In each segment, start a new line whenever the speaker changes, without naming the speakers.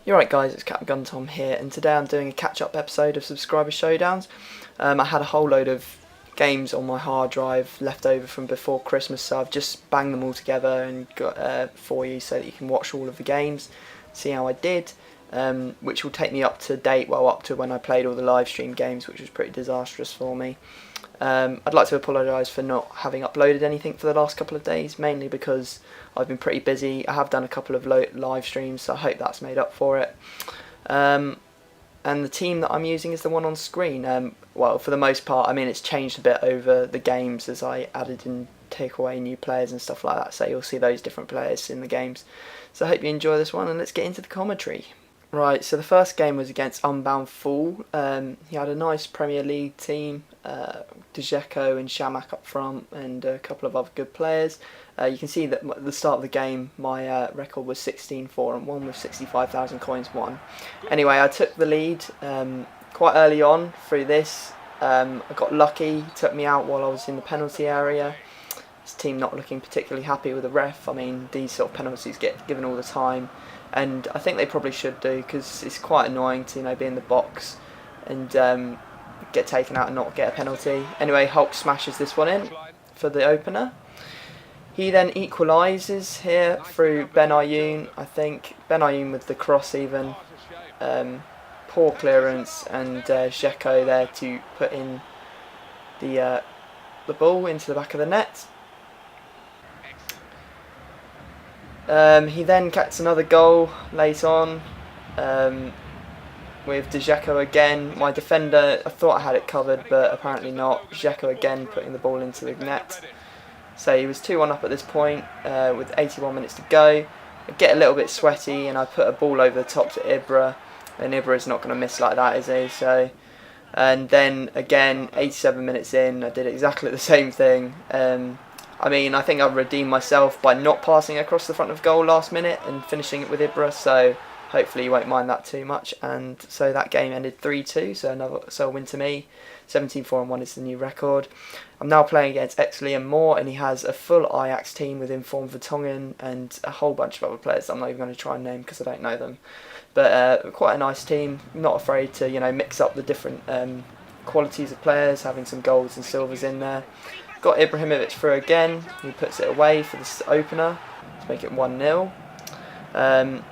You're right guys, it's CapgunTom here, and today I'm doing a catch-up episode of Subscriber Showdowns. I had a whole load of games on my hard drive left over from before Christmas, so I've just banged them all together and got for you so that you can watch all of the games, see how I did, which will take me up to date, well up to when I played all the live stream games, which was pretty disastrous for me. I'd like to apologise for not having uploaded anything for the last couple of days, mainly because I've been pretty busy. I have done a couple of live streams, so I hope that's made up for it. And the team that I'm using is the one on screen. Well, for the most part, I mean, it's changed a bit over the games as I added and take away new players and stuff like that, so you'll see those different players in the games. So I hope you enjoy this one, and let's get into the commentary. Right, so the first game was against Unbound Fool. He had a nice Premier League team, Dzeko and Shamak up front, and a couple of other good players. You can see that at the start of the game, my record was 16-4-1 with 65,000 coins won. Anyway, I took the lead quite early on through this. I got lucky, took me out while I was in the penalty area. This team not looking particularly happy with the ref. I mean, these sort of penalties get given all the time, and I think they probably should do, because it's quite annoying to be in the box and get taken out and not get a penalty. Anyway, Hulk smashes this one in for the opener. He then equalises here through Ben Ayoun, I think. Ben Ayoun with the cross even. Poor clearance, and Dzeko there to put in the ball into the back of the net. He then gets another goal late on with Dzeko again. My defender, I thought I had it covered, but apparently not. Dzeko again putting the ball into the net. So he was 2-1 up at this point with 81 minutes to go. I get a little bit sweaty and I put a ball over the top to Ibra, and Ibra's not going to miss like that, is he? So, and then again, 87 minutes in, I did exactly the same thing. I mean, I think I've redeemed myself by not passing across the front of goal last minute and finishing it with Ibra, so hopefully you won't mind that too much. And so that game ended 3-2, so a win to me. 17-4-1 is the new record. I'm now playing against Liam Moore, and he has a full Ajax team with informed Vertonghen and a whole bunch of other players that I'm not even going to try and name because I don't know them. But quite a nice team, not afraid to mix up the different qualities of players, having some golds and silvers in there. Got Ibrahimovic through again. He puts it away for this opener to make it 1-0.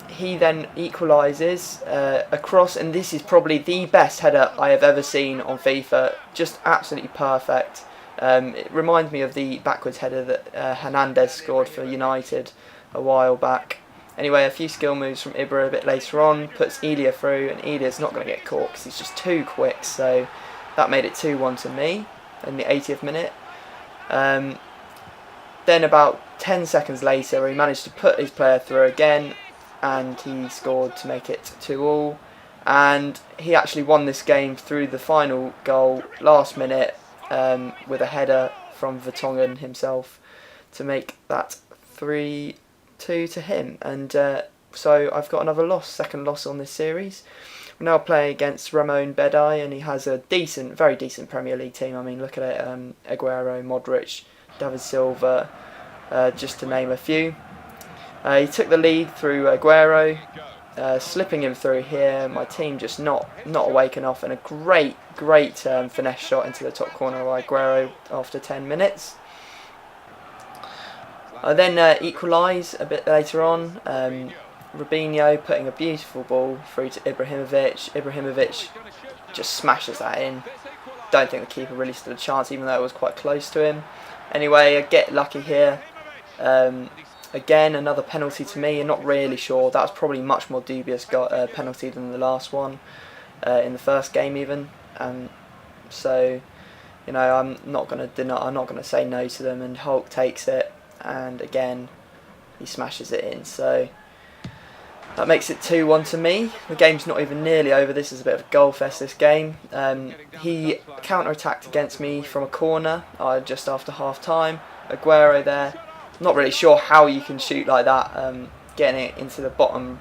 He then equalises across, and this is probably the best header I have ever seen on FIFA. Just absolutely perfect. It reminds me of the backwards header that Hernandez scored for United a while back. Anyway, a few skill moves from Ibra a bit later on, puts Elia through, and Elia's not going to get caught because he's just too quick, so that made it 2-1 to me in the 80th minute. Then about 10 seconds later, he managed to put his player through again, and he scored to make it 2-2. And he actually won this game through the final goal last minute with a header from Vertonghen himself to make that 3-2 to him. And so I've got another second loss on this series. We're now playing against Ramon Bedai, and he has a very decent Premier League team. I mean, look at it, Aguero, Modric, David Silva, just to name a few. He took the lead through Aguero, slipping him through here. My team just not awake enough, and a great finesse shot into the top corner of Aguero after 10 minutes. I then equalise a bit later on. Robinho putting a beautiful ball through to Ibrahimovic. Ibrahimovic just smashes that in. Don't think the keeper really stood a chance, even though it was quite close to him. Anyway, I get lucky here. Again, another penalty to me. I'm not really sure. That was probably much more dubious penalty than the last one in the first game even. So, I'm not going to say no to them. And Hulk takes it, and again, he smashes it in. So that makes it 2-1 to me. The game's not even nearly over. This is a bit of a goal fest, this game. He counter-attacked against me from a corner just after half-time. Aguero there. Not really sure how you can shoot like that, getting it into the bottom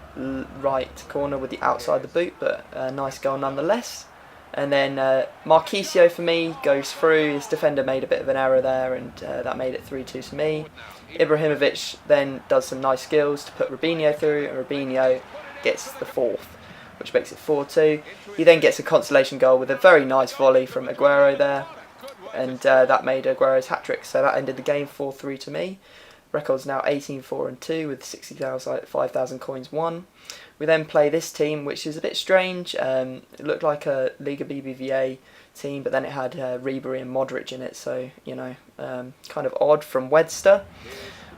right corner with the outside the boot, but a nice goal nonetheless. And then Marquisio for me goes through. His defender made a bit of an error there, and that made it 3-2 to me. Ibrahimovic then does some nice skills to put Robinho through, and Robinho gets the fourth, which makes it 4-2. He then gets a consolation goal with a very nice volley from Aguero there, and that made Aguero's hat-trick, so that ended the game 4-3 to me. Record's now 18-4-2 with 5,000 coins won. We then play this team, which is a bit strange. It looked like a Liga BBVA team, but then it had Ribery and Modric in it, so, you know, kind of odd from Wedster.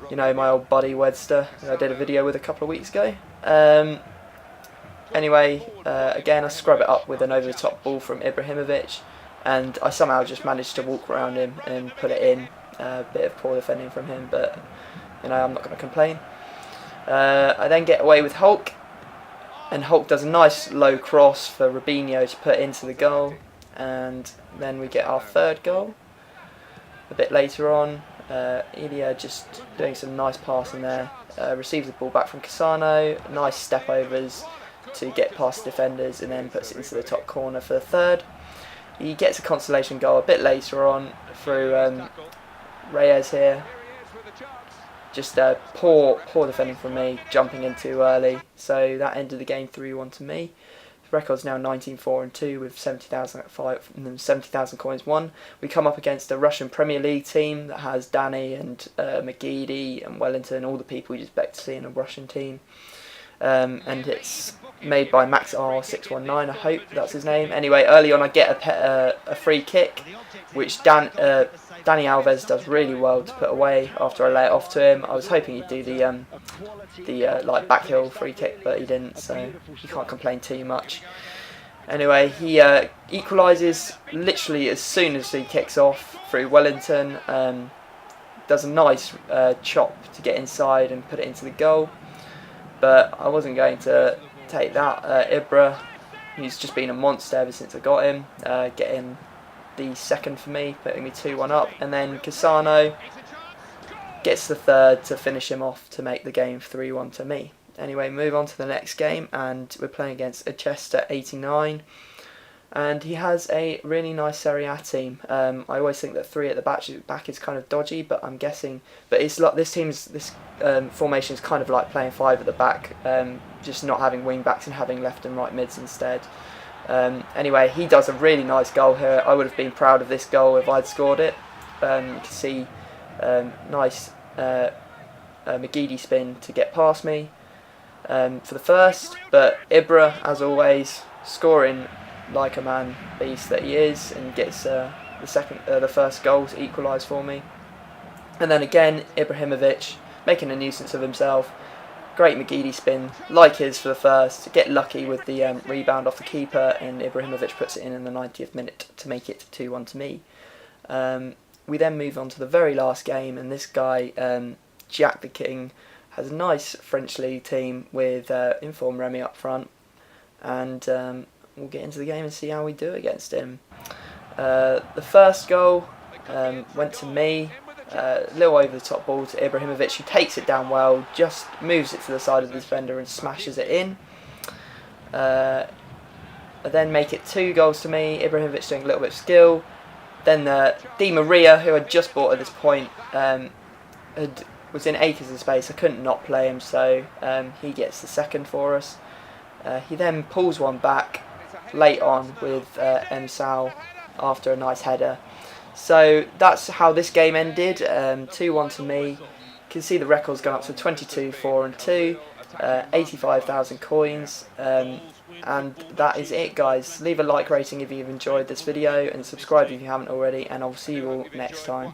You know, my old buddy Wedster, who I did a video with a couple of weeks ago. Anyway, again, I scrub it up with an over-the-top ball from Ibrahimovic, and I somehow just managed to walk around him and put it in. A bit of poor defending from him, but, you know, I'm not going to complain. I then get away with Hulk, and Hulk does a nice low cross for Robinho to put into the goal, and then we get our third goal. A bit later on, Ilya just doing some nice passing there, receives the ball back from Cassano, nice step overs to get past defenders, and then puts it into the top corner for the third. He gets a consolation goal a bit later on through Reyes here. Just poor defending from me, jumping in too early. So that ended the game 3-1 to me. The record's now 19-4-2 with 70,000 coins won. We come up against a Russian Premier League team that has Danny and McGeady and Wellington, all the people you'd expect to see in a Russian team. And it's made by Max R619, I hope that's his name. Anyway, early on I get a free kick, which Dani Alves does really well to put away after I lay it off to him. I was hoping he'd do the like backheel free kick, but he didn't, so you can't complain too much. Anyway, he equalises literally as soon as he kicks off through Wellington. Does a nice chop to get inside and put it into the goal. But I wasn't going to take that. Ibra, he's just been a monster ever since I got him, getting the second for me, putting me 2-1 up. And then Cassano gets the third to finish him off to make the game 3-1 to me. Anyway, move on to the next game, and we're playing against Ep08, and he has a really nice Serie A team. I always think that 3 at the back is kind of dodgy, but I'm guessing. But it's like this formation is kind of like playing 5 at the back, just not having wing backs and having left and right mids instead. Anyway, he does a really nice goal here. I would have been proud of this goal if I'd scored it. You can see nice McGeady spin to get past me for the first, but Ibra, as always, scoring like a man beast that he is, and gets the first goal to equalise for me. And then again, Ibrahimovic making a nuisance of himself. Great McGeady spin, like his for the first, to get lucky with the rebound off the keeper, and Ibrahimovic puts it in the 90th minute to make it 2-1 to me. We then move on to the very last game, and this guy, Jack the King, has a nice French League team with Inform Remy up front, and we'll get into the game and see how we do against him. The first goal went to me, a little over the top ball to Ibrahimovic, who takes it down well, just moves it to the side of the defender and smashes it in. I then make it 2 goals to me, Ibrahimovic doing a little bit of skill. Then Di Maria, who I'd just bought at this point, was in acres of space. I couldn't not play him, so he gets the second for us. He then pulls one back late on with Sal after a nice header. So that's how this game ended, 2-1 to me. You can see the record's gone up to 22-4-2, 85,000 coins, and that is it, guys. Leave a like rating if you've enjoyed this video, and subscribe if you haven't already, and I'll see you all next time.